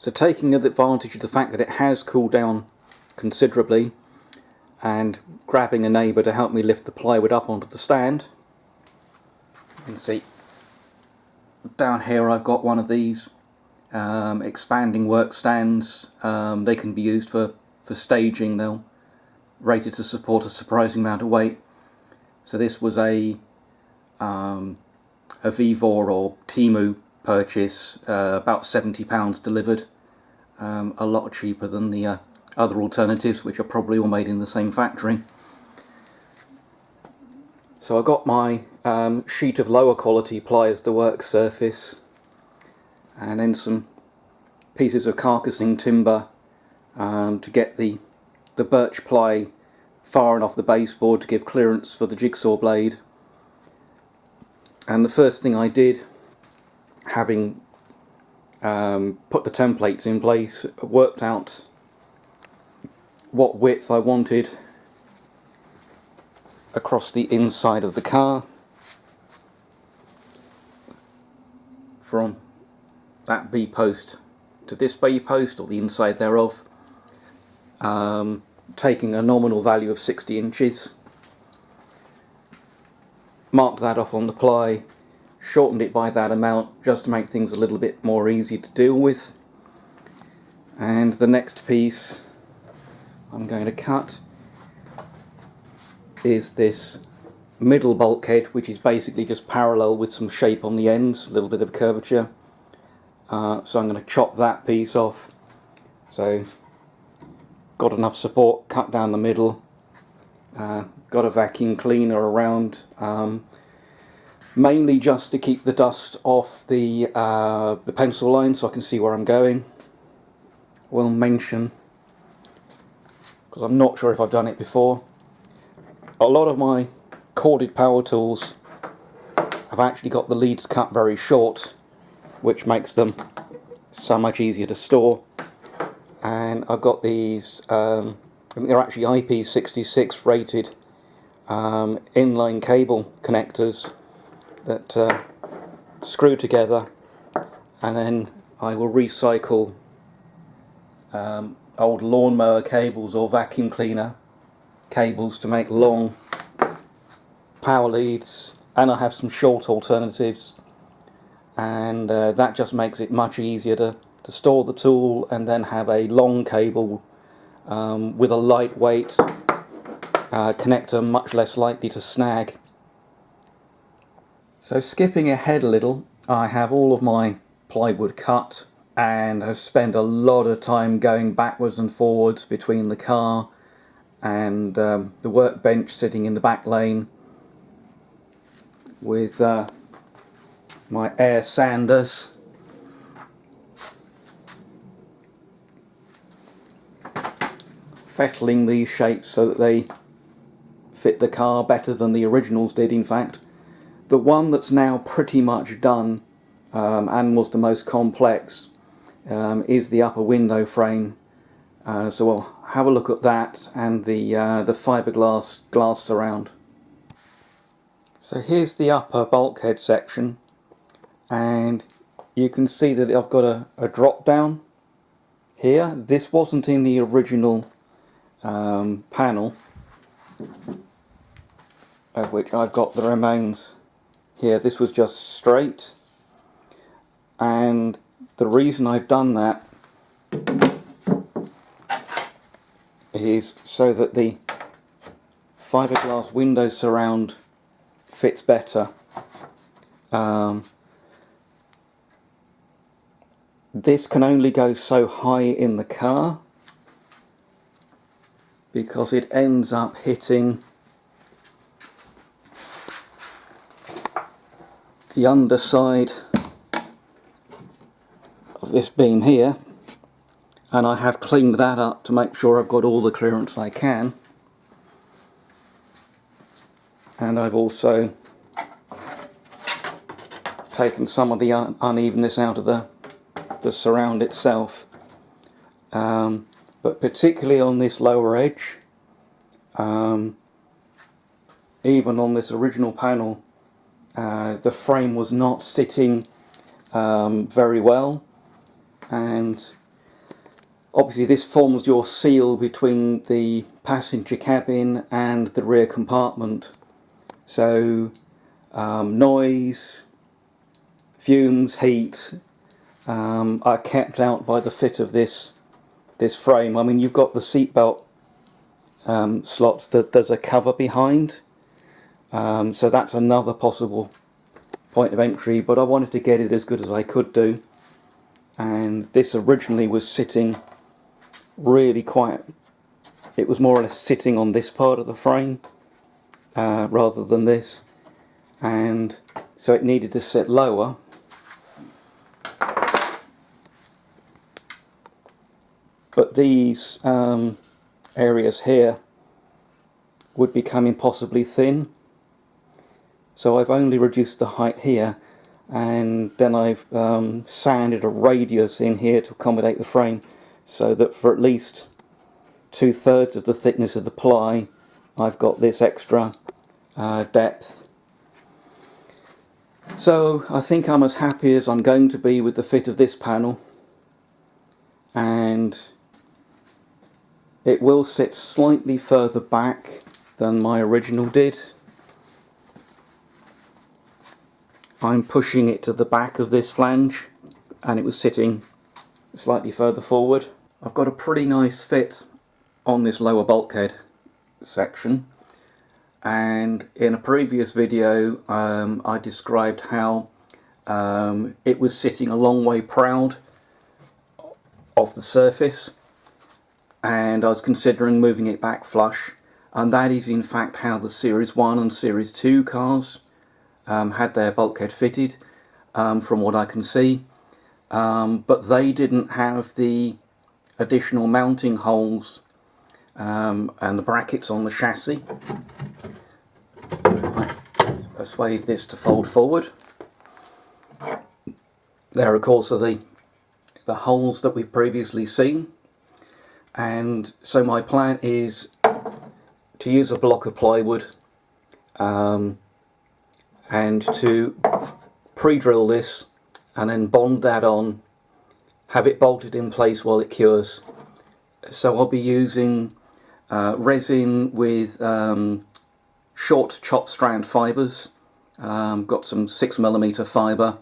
So taking advantage of the fact that it has cooled down considerably and grabbing a neighbour to help me lift the plywood up onto the stand, you can see down here I've got one of these expanding work stands. They can be used for staging. They're rated to support a surprising amount of weight. So this was a Vivor or Temu purchase, about £70 delivered, a lot cheaper than the other alternatives, which are probably all made in the same factory. So I got my sheet of lower quality ply as the work surface, and then some pieces of carcassing timber to get the birch ply far enough the baseboard to give clearance for the jigsaw blade. And the first thing I did, having put the templates in place, worked out what width I wanted across the inside of the car, from that B post to this B post, or the inside thereof, taking a nominal value of 60 inches, marked that off on the ply, shortened it by that amount just to make things a little bit more easy to deal with. And the next piece I'm going to cut is this middle bulkhead, which is basically just parallel with some shape on the ends, a little bit of curvature. So I'm going to chop that piece off. So got enough support, cut down the middle, got a vacuum cleaner around, mainly just to keep the dust off the pencil line so I can see where I'm going. Will mention, because I'm not sure if I've done it before, a lot of my corded power tools have actually got the leads cut very short, which makes them so much easier to store. And I've got these, I think they're actually IP66 rated inline cable connectors that screw together, and then I will recycle old lawnmower cables or vacuum cleaner cables to make long power leads, and I have some short alternatives, and that just makes it much easier to store the tool and then have a long cable with a lightweight connector, much less likely to snag. So skipping ahead a little, I have all of my plywood cut and have spent a lot of time going backwards and forwards between the car and the workbench sitting in the back lane with my air sanders. Fettling these shapes so that they fit the car better than the originals did. In fact, the one that's now pretty much done and was the most complex is the upper window frame. So we'll have a look at that and the fiberglass glass surround. So here's the upper bulkhead section, and you can see that I've got a drop down here. This wasn't in the original panel, of which I've got the remains here. This was just straight, and the reason I've done that is so that the fiberglass window surround fits better. This can only go so high in the car because it ends up hitting the underside of this beam here, and I have cleaned that up to make sure I've got all the clearance I can. And I've also taken some of the unevenness out of the surround itself, but particularly on this lower edge, even on this original panel, the frame was not sitting very well, and Obviously this forms your seal between the passenger cabin and the rear compartment. So noise, fumes, heat are kept out by the fit of this frame. I mean, you've got the seatbelt slots that there's a cover behind, so that's another possible point of entry, but I wanted to get it as good as I could do, and this originally was sitting really quite, it was more or less sitting on this part of the frame rather than this, and so it needed to sit lower. But these areas here would become impossibly thin, so I've only reduced the height here, and then I've sanded a radius in here to accommodate the frame, so that for at least 2/3 of the thickness of the ply I've got this extra depth. So I think I'm as happy as I'm going to be with the fit of this panel, and it will sit slightly further back than my original did. I'm pushing it to the back of this flange, and it was sitting slightly further forward. I've got a pretty nice fit on this lower bulkhead section, and in a previous video I described how it was sitting a long way proud off the surface, and I was considering moving it back flush, and that is in fact how the Series 1 and Series 2 cars had their bulkhead fitted, from what I can see, but they didn't have the additional mounting holes and the brackets on the chassis. I persuade this to fold forward. There of course are the holes that we've previously seen, and so my plan is to use a block of plywood and to pre-drill this and then bond that on, have it bolted in place while it cures. So I'll be using resin with short chop strand fibres, got some 6mm fibre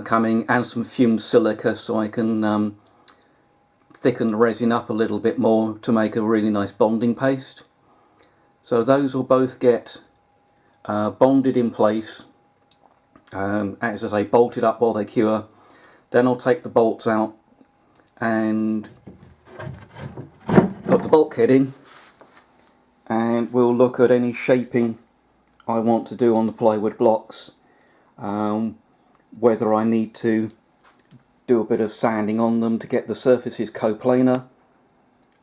coming, and some fumed silica, so I can thicken the resin up a little bit more to make a really nice bonding paste. So those will both get bonded in place, as I say, bolted up while they cure. Then I'll take the bolts out and put the bulkhead in, and we'll look at any shaping I want to do on the plywood blocks, whether I need to do a bit of sanding on them to get the surfaces coplanar,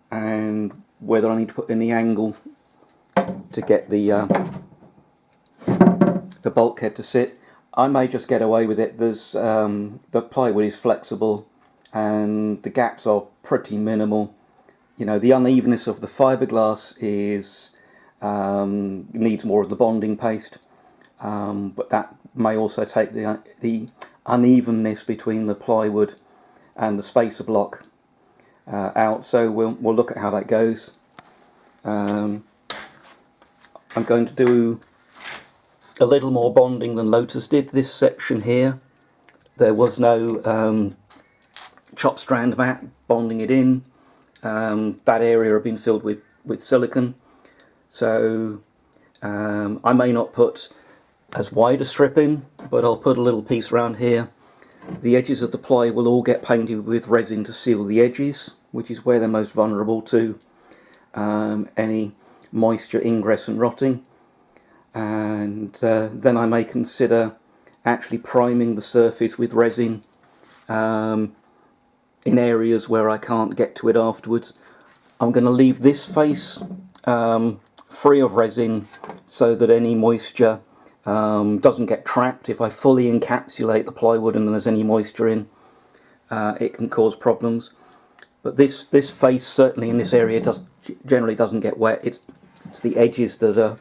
and whether I need to put in the angle to get the bulkhead to sit. I may just get away with it. There's the plywood is flexible and the gaps are pretty minimal. You know, the unevenness of the fiberglass is needs more of the bonding paste, but that may also take the unevenness between the plywood and the spacer block out. So we'll look at how that goes. I'm going to do a little more bonding than Lotus did. This section here, there was no chop strand mat bonding it in. That area had been filled with silicone, so I may not put as wide a strip in, but I'll put a little piece around here. The edges of the ply will all get painted with resin to seal the edges, which is where they're most vulnerable to any moisture ingress and rotting. And then I may consider actually priming the surface with resin in areas where I can't get to it afterwards. I'm going to leave this face free of resin so that any moisture doesn't get trapped. If I fully encapsulate the plywood and there's any moisture in, it can cause problems. But this face, certainly in this area, generally doesn't get wet. It's the edges that are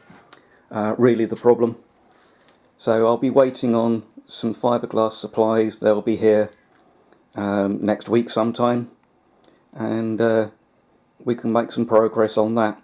really the problem. So I'll be waiting on some fiberglass supplies. They'll be here next week sometime, and we can make some progress on that.